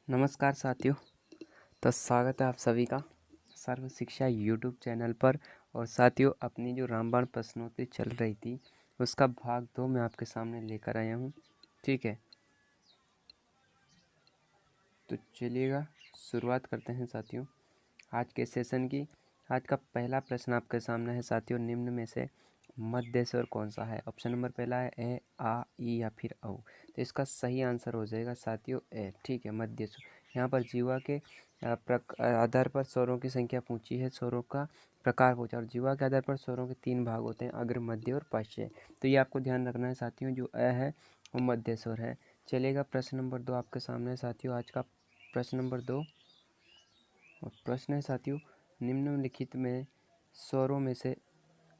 नमस्कार साथियों। तो स्वागत है आप सभी का सर्व शिक्षा यूट्यूब चैनल पर। और साथियों, अपनी जो रामबाण प्रश्नोत्तरी चल रही थी उसका भाग 2 मैं आपके सामने लेकर आया हूँ। ठीक है, तो चलिएगा शुरुआत करते हैं साथियों आज के सेशन की। आज का पहला प्रश्न आपके सामने है साथियों, निम्न में से मध्य स्वर कौन सा है। ऑप्शन नंबर पहला है ए, आ, ई या फिर औ। तो इसका सही आंसर हो जाएगा साथियों ए। ठीक है, मध्य स्वर। यहाँ पर जीवा के आधार पर स्वरों की संख्या पूछी है, स्वरों का प्रकार पूछा, और जीवा के आधार पर स्वरों के 3 भाग होते हैं, अग्र, मध्य और पश्य। तो ये आपको ध्यान रखना है साथियों, जो अ है वो मध्य स्वर है। चलेगा प्रश्न नंबर 2 आपके सामने है साथियों। आज का प्रश्न नंबर 2 और प्रश्न है साथियों, निम्नलिखित में स्वरों में से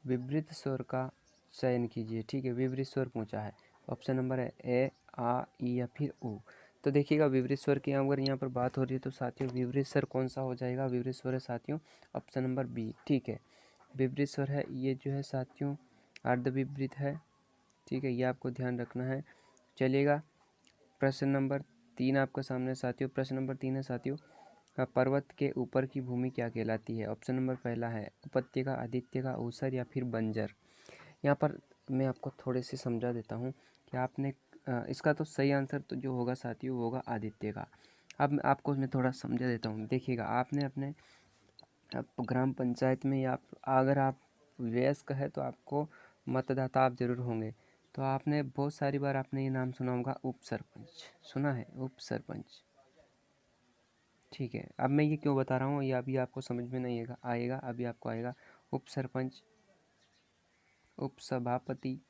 विवृत स्वर का चयन कीजिए। ठीक है, विवृत स्वर पूछा है। ऑप्शन नंबर है ए, आ, ई या फिर उ। तो देखिएगा विवृत स्वर की अगर यहाँ पर बात हो रही है तो साथियों विवृत स्वर कौन सा हो जाएगा। विवृत स्वर है साथियों ऑप्शन नंबर बी। ठीक है, विवृत स्वर है ये जो है साथियों अर्धविवृत है। ठीक है, ये आपको ध्यान रखना है। चलिएगा प्रश्न नंबर 3 आपके सामने साथियों। प्रश्न नंबर 3 है साथियों, पर्वत के ऊपर की भूमि क्या कहलाती है। ऑप्शन नंबर पहला है उपत्यका, आदित्यका, ऊसर या फिर बंजर। यहाँ पर मैं आपको थोड़े से समझा देता हूँ कि आपने इसका तो सही आंसर तो जो होगा साथियों वो होगा आदित्य का। अब मैं आपको मैं थोड़ा समझा देता हूँ। देखिएगा आपने अपने ग्राम पंचायत में या अगर आप वयस्क है तो आपको मतदाता आप जरूर होंगे। तो आपने बहुत सारी बार आपने ये नाम सुना होगा उप सरपंच। सुना है उप सरपंच। ठीक है, अब मैं ये क्यों बता रहा हूँ ये अभी आपको समझ में नहीं आएगा अभी आपको आएगा। उप सरपंच, उप सभापति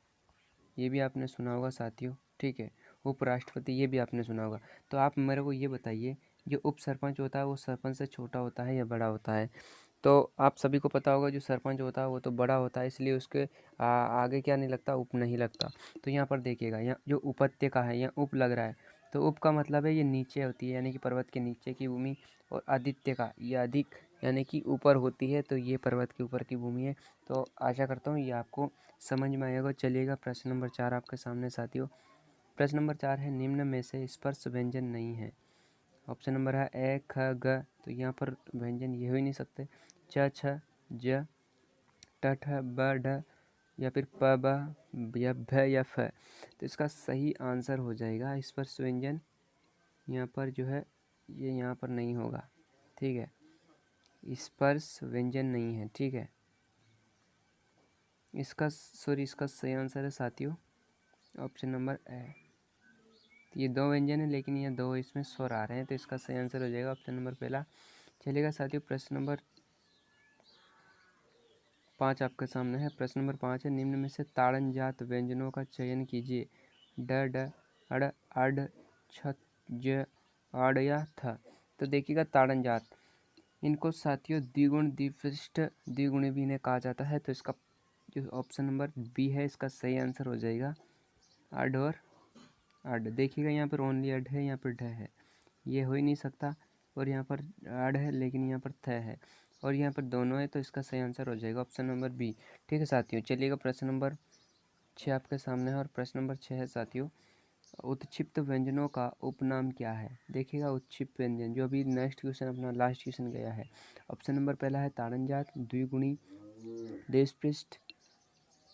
ये भी आपने सुना होगा साथियों। ठीक है, उपराष्ट्रपति ये भी आपने सुना होगा। तो आप मेरे को ये बताइए, जो उप सरपंच होता है वो सरपंच से छोटा होता है या बड़ा होता है। तो आप सभी को पता होगा जो सरपंच होता है वो तो बड़ा होता है, इसलिए उसके आगे क्या नहीं लगता, उप नहीं लगता। तो यहाँ पर देखिएगा, यहाँ जो उपत्यका है यहाँ उप लग रहा है, तो उप का मतलब है ये नीचे होती है, यानी कि पर्वत के नीचे की भूमि। और आदित्य का ये अधिक यानी कि ऊपर होती है, तो ये पर्वत के ऊपर की भूमि है। तो आशा करता हूँ ये आपको समझ में आएगा। चलिएगा प्रश्न नंबर 4 आपके सामने साथियों। प्रश्न नंबर 4 है, निम्न में से स्पर्श व्यंजन नहीं है। ऑप्शन नंबर है ए, ख, ग। तो यहाँ पर व्यंजन ये हो ही नहीं सकते। च, छ, ज, ट, ठ, ब, ढ या फिर प, ब या भ या फ। तो इसका सही आंसर हो जाएगा स्पर्श व्यंजन। यहाँ पर जो है ये यहाँ पर नहीं होगा। ठीक है, स्पर्श व्यंजन नहीं है। ठीक है, इसका सही आंसर है साथियों ऑप्शन नंबर ए। ये 2 व्यंजन है लेकिन ये 2 इसमें स्वर आ रहे हैं, तो इसका सही आंसर हो जाएगा ऑप्शन नंबर पहला। चलिएगा साथियों प्रश्न नंबर 5 आपके सामने है। प्रश्न नंबर 5 है, निम्न में से ताड़न जात व्यंजनों का चयन कीजिए। ड, ड, अड़, अड, छ, ज, आड़ या थ। तो देखिएगा ताड़न जात, इनको साथियों द्विगुण, द्विपृष्ठ, द्विगुणी भी इन्हें कहा जाता है। तो इसका जो ऑप्शन नंबर बी है इसका सही आंसर हो जाएगा अड और अड। देखिएगा यहाँ पर ओनली अड है, यहाँ पर ढ है, ये हो ही नहीं सकता। और यहाँ पर अड है लेकिन यहाँ पर थ है, और यहाँ पर दोनों है, तो इसका सही आंसर हो जाएगा ऑप्शन नंबर बी। ठीक है साथियों, चलिएगा प्रश्न नंबर 6 आपके सामने है। और प्रश्न नंबर 6 है साथियों, उत्क्षिप्त व्यंजनों का उपनाम क्या है। देखिएगा उत्क्षिप्त व्यंजन जो अभी नेक्स्ट क्वेश्चन अपना लास्ट क्वेश्चन गया है। ऑप्शन नंबर पहला है ताड़न जात, द्विगुणी, देशपृष्ठ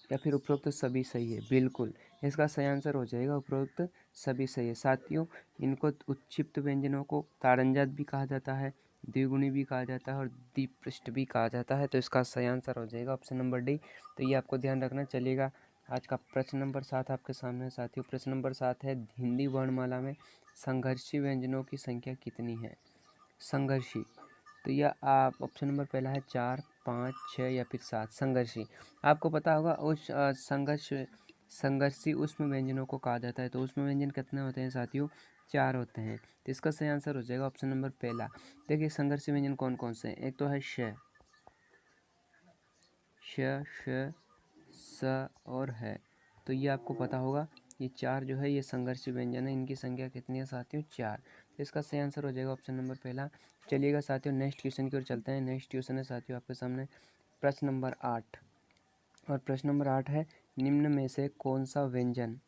या फिर उपरोक्त सभी सही है। बिल्कुल, इसका सही आंसर हो जाएगा उपरोक्त सभी सही है साथियों। इनको उत्क्षिप्त व्यंजनों को ताड़नजात भी कहा जाता है, द्विगुणी भी कहा जाता है और द्विपृष्ठ भी कहा जाता है। तो इसका सही आंसर हो जाएगा ऑप्शन नंबर डी। तो ये आपको ध्यान रखना। चलिएगा आज का प्रश्न नंबर 7 आपके सामने है साथियों। प्रश्न नंबर 7 है, हिंदी वर्णमाला में संघर्षी व्यंजनों की संख्या कितनी है। संघर्षी, तो यह आप ऑप्शन नंबर पहला है 4, 5, 6 या फिर 7। संघर्षी आपको पता होगा उस संघर्षी उसमें व्यंजनों को कहा जाता है। तो उसमें व्यंजन कितने होते हैं साथियों, 4 होते हैं। तो इसका सही आंसर हो जाएगा ऑप्शन नंबर पहला। देखिए संघर्षी व्यंजन कौन कौन से हैं। एक तो है श, श, स और है। तो ये आपको पता होगा, ये 4 जो है ये संघर्षी व्यंजन है। इनकी संख्या कितनी है साथियों, 4। तो इसका सही आंसर हो जाएगा ऑप्शन नंबर पहला। चलिएगा साथियों नेक्स्ट क्वेश्चन की ओर चलते हैं। नेक्स्ट क्वेश्चन है साथियों आपके सामने प्रश्न नंबर 8। और प्रश्न नंबर 8 है, निम्न में से कौन सा व्यंजन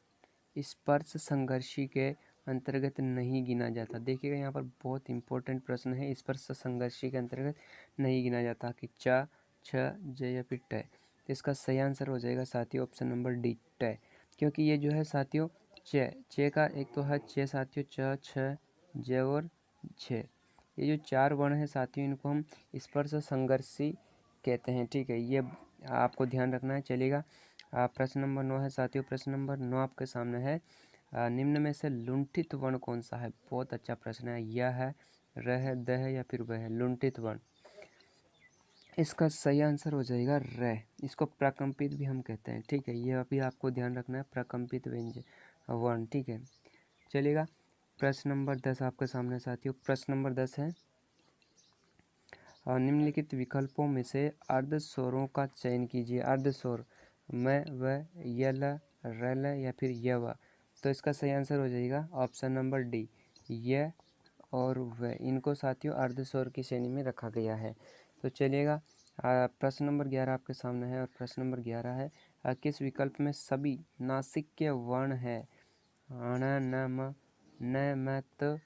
स्पर्श संघर्षी के अंतर्गत नहीं गिना जाता। देखिएगा यहाँ पर बहुत इंपॉर्टेंट प्रश्न है, स्पर्श संघर्षी के अंतर्गत नहीं गिना जाता कि च, छ, ज या फिर ट। तो इसका सही आंसर हो जाएगा साथियों ऑप्शन नंबर डी ट, क्योंकि ये जो है साथियों च का एक तो है च साथियों, च, छ, ज और छ, ये जो चार वर्ण है साथियों इनको हम स्पर्श संघर्षी कहते हैं। ठीक है, ये आपको ध्यान रखना है। चलेगा, प्रश्न नंबर 9 है साथियों। प्रश्न नंबर 9 आपके सामने है, निम्न में से लुंठित वर्ण कौन सा है। बहुत अच्छा प्रश्न है। यह है, र है, द है या फिर वह है। लुंठित वर्ण, इसका सही आंसर हो जाएगा र। इसको प्रकंपित भी हम कहते हैं। ठीक है, ये अभी आपको ध्यान रखना है, प्रकंपित व्यंजन वर्ण। ठीक है, चलेगा। प्रश्न नंबर 10 आपके सामने साथियों। प्रश्न नंबर 10 है, निम्नलिखित विकल्पों में से अर्ध स्वरों का चयन कीजिए। अर्ध स्वर, मैं, व, यल, रल या फिर यव। तो इसका सही आंसर हो जाएगा ऑप्शन नंबर डी, य और व। इनको साथियों अर्ध स्वर की श्रेणी में रखा गया है। तो चलिएगा, प्रश्न नंबर 11 आपके सामने है और प्रश्न नंबर 11 है, किस विकल्प में सभी नासिक्य वर्ण है। ण, न, म, न, म, त।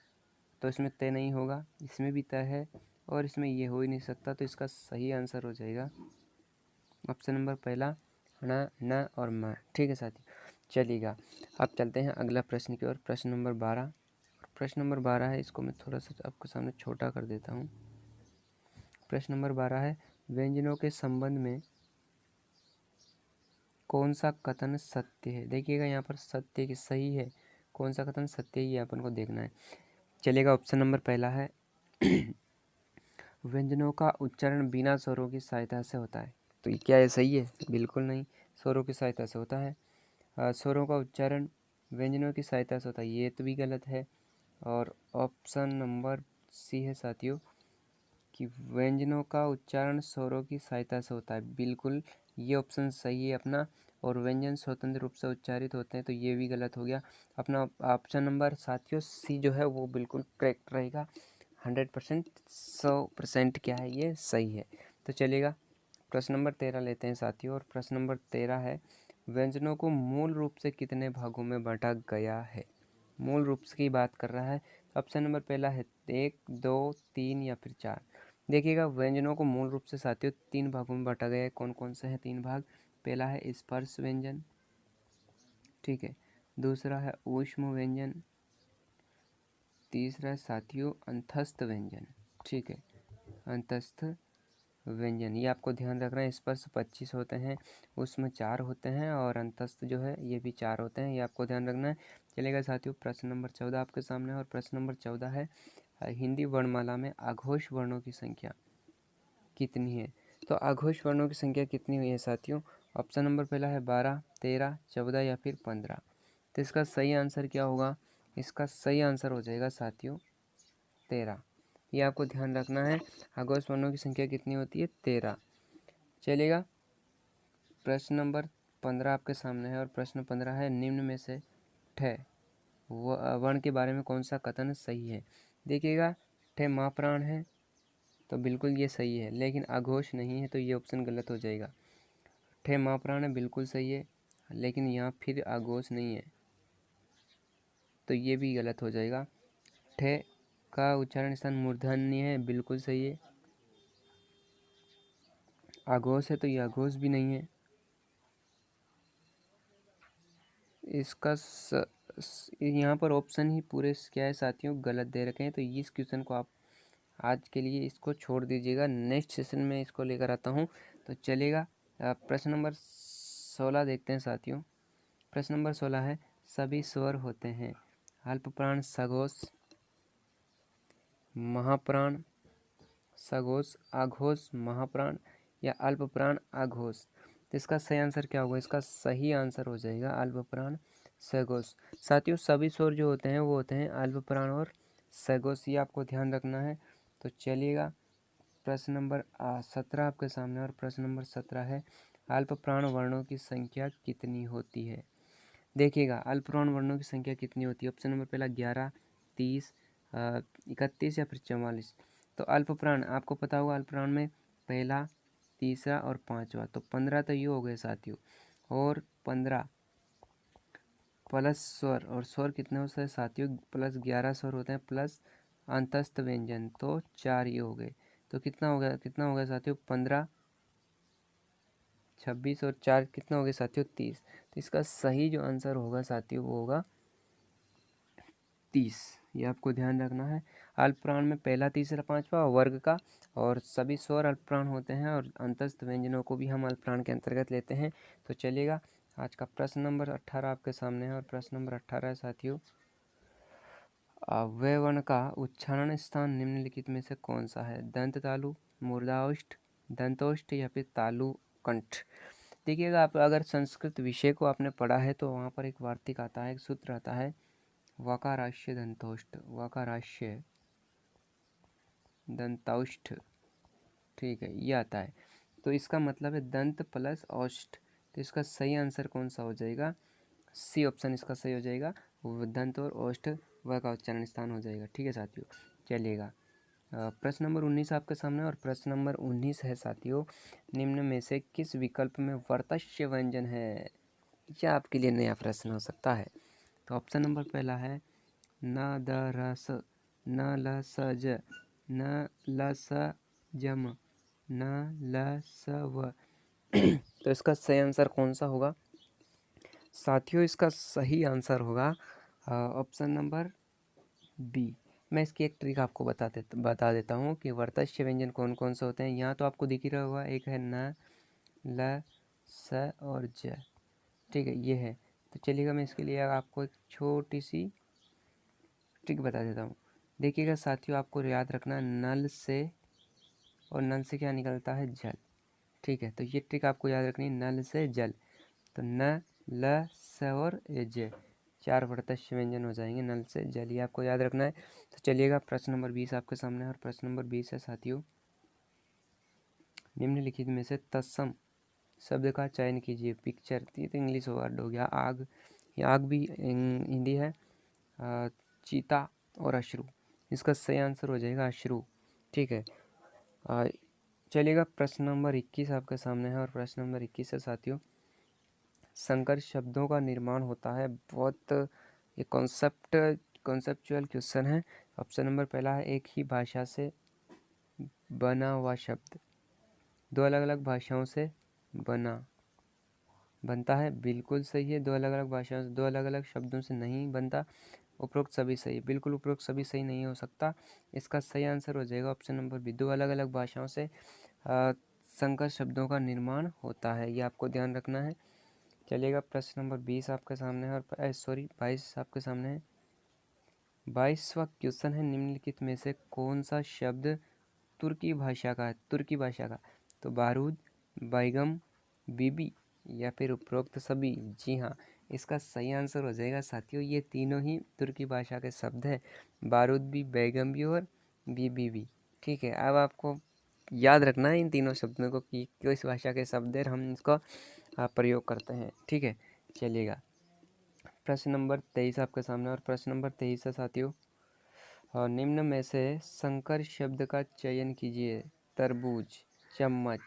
तो इसमें तय नहीं होगा, इसमें भी तय है और इसमें ये हो ही नहीं सकता। तो इसका सही आंसर हो जाएगा ऑप्शन नंबर पहला, ण, न और म। ठीक है साथी, चलिएगा अब चलते हैं अगला प्रश्न की ओर। प्रश्न नंबर 12। प्रश्न नंबर 12 है, इसको मैं थोड़ा सा आपके सामने छोटा कर देता हूँ। प्रश्न नंबर 12 है, व्यंजनों के संबंध में कौन सा कथन सत्य है। देखिएगा यहाँ पर सत्य की सही है, कौन सा कथन सत्य है ये अपन को देखना है। चलेगा, ऑप्शन नंबर पहला है व्यंजनों का उच्चारण बिना स्वरों की सहायता से होता है। तो ये क्या है, सही है? बिल्कुल नहीं, स्वरों की सहायता से होता है। स्वरों का उच्चारण व्यंजनों की सहायता से होता है, ये तो भी गलत है। और ऑप्शन नंबर सी है साथियों कि व्यंजनों का उच्चारण स्वरों की सहायता से होता है। बिल्कुल ये ऑप्शन सही है अपना। और व्यंजन स्वतंत्र रूप से उच्चारित होते हैं, तो ये भी गलत हो गया अपना। ऑप्शन नंबर साथियों सी जो है वो बिल्कुल करेक्ट रहेगा। 100%, 100% क्या है, ये सही है। तो चलिएगा, प्रश्न नंबर 13 लेते हैं साथियों। और प्रश्न नंबर 13 है, व्यंजनों को मूल रूप से कितने भागों में बांटा गया है। मूल रूप से की बात कर रहा है। ऑप्शन नंबर पहला है 1, 2, 3 या फिर 4। देखिएगा, व्यंजनों को मूल रूप से साथियों 3 भागों में बांटा गया है। कौन कौन से हैं 3 भाग? पहला है स्पर्श व्यंजन, ठीक है। दूसरा है ऊष्म व्यंजन। तीसरा है साथियों अंतस्थ व्यंजन, ठीक है। अंतस्थ व्यंजन, ये आपको ध्यान रखना है। स्पर्श 25 होते हैं, उसमें 4 होते हैं और अंतस्थ जो है ये भी 4 होते हैं, ये आपको ध्यान रखना है। चलेगा साथियों, प्रश्न नंबर 14 आपके सामने। और प्रश्न नंबर 14 है, हिंदी वर्णमाला में अघोष वर्णों की संख्या कितनी है। तो अघोष वर्णों की संख्या कितनी हुई है साथियों? ऑप्शन नंबर पहला है 12, 13, 14 या फिर 15। तो इसका सही आंसर क्या होगा? इसका सही आंसर हो जाएगा साथियों 13। ये आपको ध्यान रखना है, अघोष वर्णों की संख्या कितनी होती है? 13। चलेगा, प्रश्न नंबर 15 आपके सामने है। और प्रश्न 15 है, निम्न में से ठ वर्ण के बारे में कौन सा कथन सही है। देखिएगा, ठ माँ प्राण है तो बिल्कुल ये सही है, लेकिन अघोष नहीं है तो ये ऑप्शन गलत हो जाएगा। ठ माँ प्राण है बिल्कुल सही है, लेकिन यहाँ फिर अघोष नहीं है तो ये भी गलत हो जाएगा। ठ का उच्चारण स्थान मूर्धन्य है, बिल्कुल सही है। अघोष है तो ये अघोष भी नहीं है। इसका यहाँ पर ऑप्शन ही पूरे क्या है साथियों, गलत दे रखे हैं। तो इस क्वेश्चन को आप आज के लिए इसको छोड़ दीजिएगा, नेक्स्ट सेशन में इसको लेकर आता हूँ। तो चलेगा, प्रश्न नंबर 16 देखते हैं साथियों। प्रश्न नंबर 16 है, सभी स्वर होते हैं अल्पप्राण, सघोष, महाप्राण, सघोष, आघोष, महाप्राण या अल्पप्राण, आघोष। तो इसका सही आंसर क्या होगा? इसका सही आंसर हो जाएगा अल्पप्राण, सघोष। साथियों सभी स्वर जो होते हैं वो होते हैं अल्पप्राण और सघोष, ये आपको ध्यान रखना है। तो चलिएगा, प्रश्न नंबर 17 आपके सामने। और प्रश्न नंबर 17 है, अल्पप्राण वर्णों की संख्या कितनी होती है। देखिएगा, अल्पप्राण वर्णों की संख्या कितनी होती है। ऑप्शन नंबर पहला 11, 30, 31 या फिर 44। तो अल्पप्राण आपको पता होगा, अल्पप्राण में पहला, तीसरा और पांचवा, तो 15 तो ये हो गए साथियों। और 15 प्लस स्वर, और स्वर कितने होते हैं साथियों, प्लस 11 स्वर होते हैं प्लस अंतस्थ व्यंजन, तो 4 ये हो गए। तो कितना हो गया साथियों, 15, 26 और 4 कितना हो गया साथियों, 30। तो इसका सही जो आंसर होगा साथियों वो होगा 30। ये आपको ध्यान रखना है। अल्पप्राण में पहला, तीसरा, पांचवा वर्ग का, और सभी स्वर अल्पप्राण होते हैं, और अंतस्थ व्यंजनों को भी हम अल्पप्राण के अंतर्गत लेते हैं। तो चलिएगा, आज का प्रश्न नंबर 18 आपके सामने है, और प्रश्न नंबर 18 है साथियों, अव्यय वर्ण का उच्चारण स्थान निम्नलिखित में से कौन सा है? दंत तालु, मूर्धाष्ट, दंतोष्ठ या फिर तालु कंठ। देखिएगा, आप अगर संस्कृत विषय को आपने पढ़ा है तो वहाँ पर एक वार्तिक आता है, एक सूत्र आता है, वकाराश्य दंतोष्ठ, वकाराश्य दंतौष्ठ, ठीक है, ये आता है। तो इसका मतलब है दंत प्लस औष्ठ। तो इसका सही आंसर कौन सा हो जाएगा? सी ऑप्शन इसका सही हो जाएगा, दंत और औष्ठ व का उच्चारण स्थान हो जाएगा। ठीक है साथियों, चलिएगा, प्रश्न नंबर 19 आपके सामने, और प्रश्न नंबर 19 है साथियों, निम्न में से किस विकल्प में वर्तस्य व्यंजन है? यह आपके लिए नया प्रश्न हो सकता है। तो ऑप्शन नंबर पहला है न द रस, न ल स ज, न ल स जम, न ल स व। तो इसका सही आंसर कौन सा होगा साथियों? इसका सही आंसर होगा ऑप्शन नंबर बी। मैं इसकी एक ट्रिक आपको बता देता हूँ कि वर्तस्य व्यंजन कौन कौन से होते हैं। यहाँ तो आपको दिख ही रहा होगा, एक है न, ल, स और ज, ठीक है, ये है। तो चलिएगा, मैं इसके लिए आपको एक छोटी सी ट्रिक बता देता हूँ। देखिएगा साथियों, आपको याद रखना, नल से, और नल से क्या निकलता है? जल, ठीक है। तो ये ट्रिक आपको याद रखनी है, नल से जल। तो न, ल, स और ज, 4 वर्तस्य व्यंजन हो जाएंगे नल से जल, ये आपको याद रखना है। तो चलिएगा, प्रश्न नंबर 20 आपके सामने है, और प्रश्न नंबर 20 है साथियों, निम्नलिखित में से तत्सम शब्द का चयन कीजिए। पिक्चर, ये तो इंग्लिश वर्ड हो गया। आग, ये आग भी हिंदी है। चीता और अश्रु, इसका सही आंसर हो जाएगा अश्रु, ठीक है। चलिएगा, प्रश्न नंबर 21 आपके सामने है, और प्रश्न नंबर 21 है साथियों, संकर शब्दों का निर्माण होता है। बहुत ये कॉन्सेप्चुअल क्वेश्चन है। ऑप्शन नंबर पहला है एक ही भाषा से बना हुआ शब्द, दो अलग अलग भाषाओं से बनता है, बिल्कुल सही है। दो अलग अलग भाषाओं से, दो अलग अलग शब्दों से नहीं बनता। उपरोक्त सभी सही, बिल्कुल उपरोक्त सभी सही नहीं हो सकता। इसका सही आंसर हो जाएगा ऑप्शन नंबर बी, दो अलग अलग भाषाओं से संकर शब्दों का निर्माण होता है, ये आपको ध्यान रखना है। चलिएगा, प्रश्न नंबर 20 आपके सामने है, और सॉरी 22 आपके सामने है। 22वां क्वेश्चन है, निम्नलिखित में से कौन सा शब्द तुर्की भाषा का है? तुर्की भाषा का, तो बारूद, बैगम, बीबी या फिर उपरोक्त सभी। जी हाँ, इसका सही आंसर हो जाएगा साथियों, ये तीनों ही तुर्की भाषा के शब्द हैं, बारूद भी, बैगम भी और बीबी भी, ठीक है। अब आपको याद रखना है इन तीनों शब्दों को कि किस भाषा के शब्द है, हम इसका प्रयोग करते हैं, ठीक है। चलिएगा, प्रश्न नंबर 23 आपके सामने, और प्रश्न नंबर 23 है साथियों, और निम्न में से संकर शब्द का चयन कीजिए। तरबूज, चम्मच,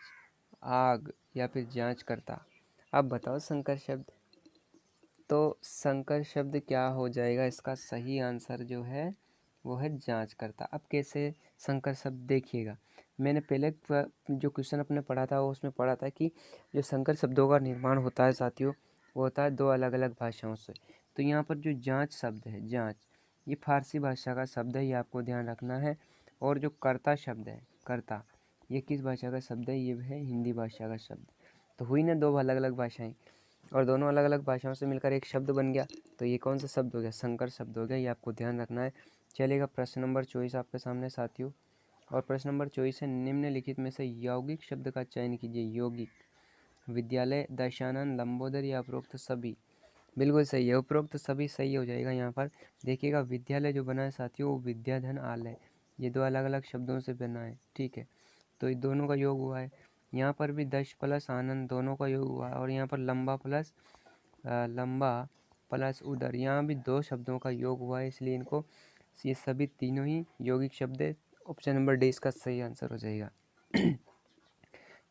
आग या फिर जांच करता। अब बताओ संकर शब्द। तो संकर शब्द क्या हो जाएगा? इसका सही आंसर जो है वो है जांच करता। अब कैसे संकर शब्द, देखिएगा, मैंने पहले जो क्वेश्चन अपने पढ़ा था वो उसमें पढ़ा था कि जो संकर शब्दों का निर्माण होता है साथियों, वो होता है दो अलग अलग भाषाओं से। तो यहाँ पर जो जांच शब्द है, जांच, ये फारसी भाषा का शब्द है, ये आपको ध्यान रखना है। और जो कर्ता शब्द है, कर्ता, ये किस भाषा का शब्द है? ये है हिंदी भाषा का शब्द। तो हुई ना दो अलग अलग भाषाएं, और दोनों अलग अलग भाषाओं से मिलकर एक शब्द बन गया। तो ये कौन सा शब्द हो गया? संकर शब्द हो गया, ये आपको ध्यान रखना है। चलिएगा, प्रश्न नंबर 24 आपके सामने साथियों, और प्रश्न नंबर 24 है, निम्नलिखित में से यौगिक शब्द का चयन कीजिए। यौगिक, विद्यालय, दशानन, लंबोदर या उपरोक्त सभी। बिल्कुल सही है, उपरोक्त सभी सही हो जाएगा। यहाँ पर देखिएगा, विद्यालय जो बना है साथियों वो विद्याधन आलय, ये दो अलग अलग शब्दों से बना है, ठीक है। तो ये दोनों का योग हुआ है। यहाँ पर भी दश प्लस आनंद, दोनों का योग हुआ है। और यहाँ पर लंबा प्लस उदर, यहाँ भी दो शब्दों का योग हुआ है, इसलिए इनको, ये सभी तीनों ही यौगिक शब्द है। ऑप्शन नंबर डी इसका सही आंसर हो जाएगा।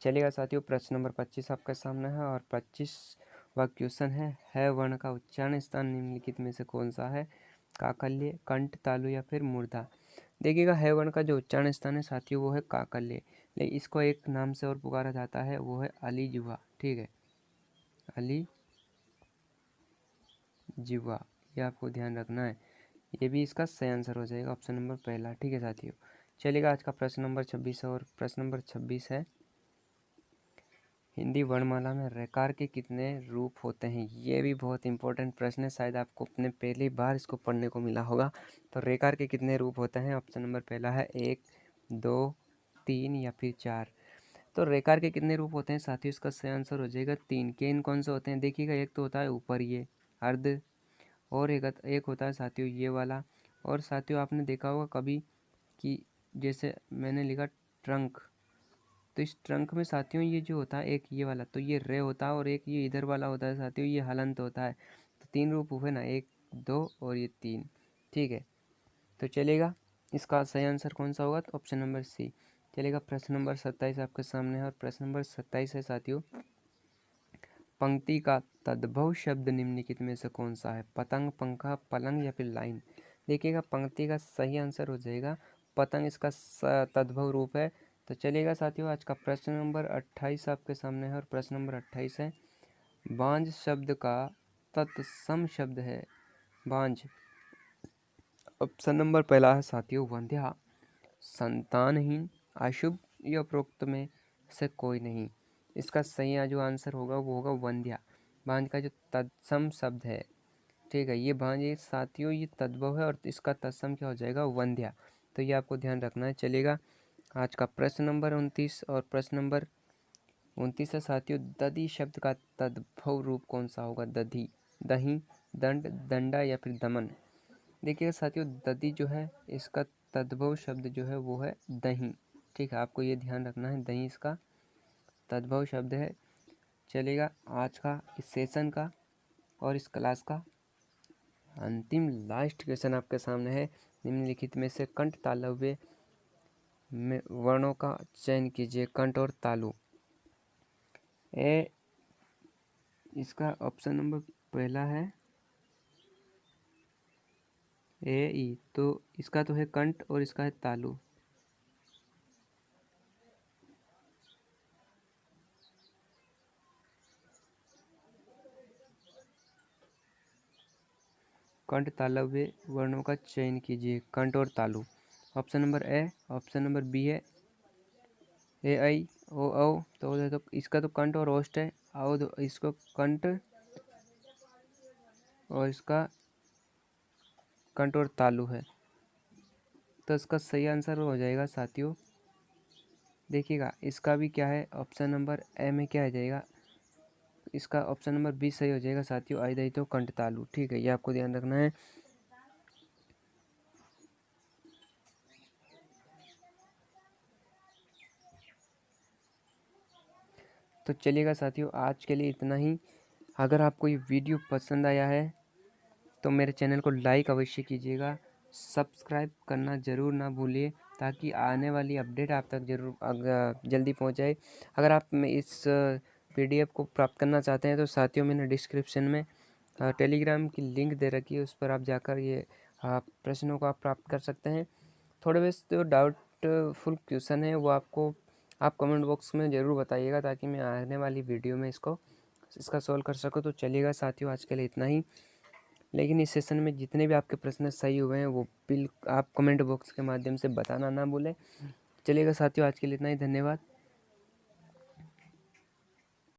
चलिएगा साथियों, प्रश्न नंबर 25 आपके सामने है, और 25 वह क्वेश्चन है वर्ण का उच्चारण स्थान निम्नलिखित में से कौन सा है? काकल्य, कंठ, तालु या फिर मूर्धा। देखिएगा है वर्ण का जो उच्चारण स्थान है साथियों वो है काकल्य, लेकिन इसको एक नाम से और पुकारा जाता है, वो है अली जिह्वा। ठीक है, अली जिह्वा, ये आपको ध्यान रखना है। ये भी इसका सही आंसर हो जाएगा, ऑप्शन नंबर पहला। ठीक है साथियों, चलिएगा आज का प्रश्न नंबर 26 है, और प्रश्न नंबर 26 है, हिंदी वर्णमाला में रकार के कितने रूप होते हैं? ये भी बहुत इंपॉर्टेंट प्रश्न है, शायद आपको अपने पहली बार इसको पढ़ने को मिला होगा। तो रेकार के कितने रूप होते हैं? ऑप्शन नंबर पहला है 1, 2, 3 या फिर 4। तो रेकार के कितने रूप होते हैं साथियों? इसका सही आंसर हो जाएगा 3। केन कौन से होते हैं? देखिएगा, एक तो होता है ऊपर ये अर्ध, और एक होता है साथियों ये वाला, और साथियों आपने देखा होगा कभी कि जैसे मैंने लिखा ट्रंक, तो इस ट्रंक में साथियों ये जो होता है एक ये वाला, तो ये रे होता है, और एक ये इधर वाला होता है साथियों, ये हलंत होता है। तो 3 रूप हुए ना, 1, 2 और ये 3। ठीक है, तो चलेगा इसका सही आंसर कौन सा होगा? तो ऑप्शन नंबर सी। चलेगा, प्रश्न नंबर 27 आपके सामने है, और प्रश्न नंबर 27 है साथियों, पंक्ति का तद्भव शब्द निम्नलिखित में से कौन सा है? पतंग, पंखा, पलंग या फिर लाइन। देखिएगा, पंक्ति का सही आंसर हो जाएगा पतंग, इसका तद्भव रूप है। तो चलिएगा साथियों, आज का प्रश्न नंबर 28 आपके सामने है, और प्रश्न नंबर 28 है, बांझ शब्द का तत्सम शब्द है। बांझ, ऑप्शन नंबर पहला है साथियों वंध्या, संतानहीन, अशुभ या उपरोक्त में से कोई नहीं। इसका सही जो आंसर होगा वो होगा वंध्या। बांझ का जो तत्सम शब्द है, ठीक है, ये बांझ ये साथियों ये तद्भव है, और इसका तत्सम क्या हो जाएगा? वंध्या। तो ये आपको ध्यान रखना है। चलेगा, आज का प्रश्न नंबर 29, और प्रश्न नंबर 29 है साथियों, दधि शब्द का तद्भव रूप कौन सा होगा? दधि, दही, दंड, दंडा या फिर दमन। देखिएगा साथियों, दधि जो है इसका तद्भव शब्द जो है वो है दही। ठीक है, आपको ये ध्यान रखना है, दही इसका तद्भव शब्द है। चलेगा, आज का इस सेशन का और इस क्लास का अंतिम लास्ट क्वेश्चन आपके सामने है, निम्नलिखित में से कंठ तालव्य में वर्णों का चयन कीजिए। कंठ और तालु। ए, इसका ऑप्शन नंबर पहला है ए ई, तो इसका तो है कंठ और इसका है तालु। कंठ तालव्य वर्णों का चयन कीजिए, कंठ और तालु। Option number A, option number B है ए आई ओ औ, तो इसका तो कंठ और ओष्ठ है, आओ तो इसको कंठ और इसका कंठ और तालु है। तो इसका सही आंसर हो जाएगा साथियों, देखिएगा इसका भी क्या है, ऑप्शन नंबर ए में क्या आ जाएगा, इसका ऑप्शन नंबर बी सही हो जाएगा साथियों, आई दही तो कंठ तालु। ठीक है, ये आपको ध्यान रखना है। तो चलिएगा साथियों, आज के लिए इतना ही। अगर आपको ये वीडियो पसंद आया है तो मेरे चैनल को लाइक अवश्य कीजिएगा, सब्सक्राइब करना ज़रूर ना भूलिए, ताकि आने वाली अपडेट आप तक जरूर जल्दी पहुंच जाए। अगर आप इस PDF को प्राप्त करना चाहते हैं तो साथियों मैंने डिस्क्रिप्शन में टेलीग्राम की लिंक दे रखी है, उस पर आप जाकर ये प्रश्नों को आप प्राप्त कर सकते हैं। थोड़े बहुत जो डाउटफुल क्वेश्चन है वो आपको आप कमेंट बॉक्स में ज़रूर बताइएगा, ताकि मैं आने वाली वीडियो में इसका सॉल्व कर सकूँ। तो चलिएगा साथियों, आज के लिए इतना ही। लेकिन इस सेशन में जितने भी आपके प्रश्न सही हुए हैं वो आप कमेंट बॉक्स के माध्यम से बताना ना भूलें। चलिएगा साथियों, आज के लिए इतना ही, धन्यवाद।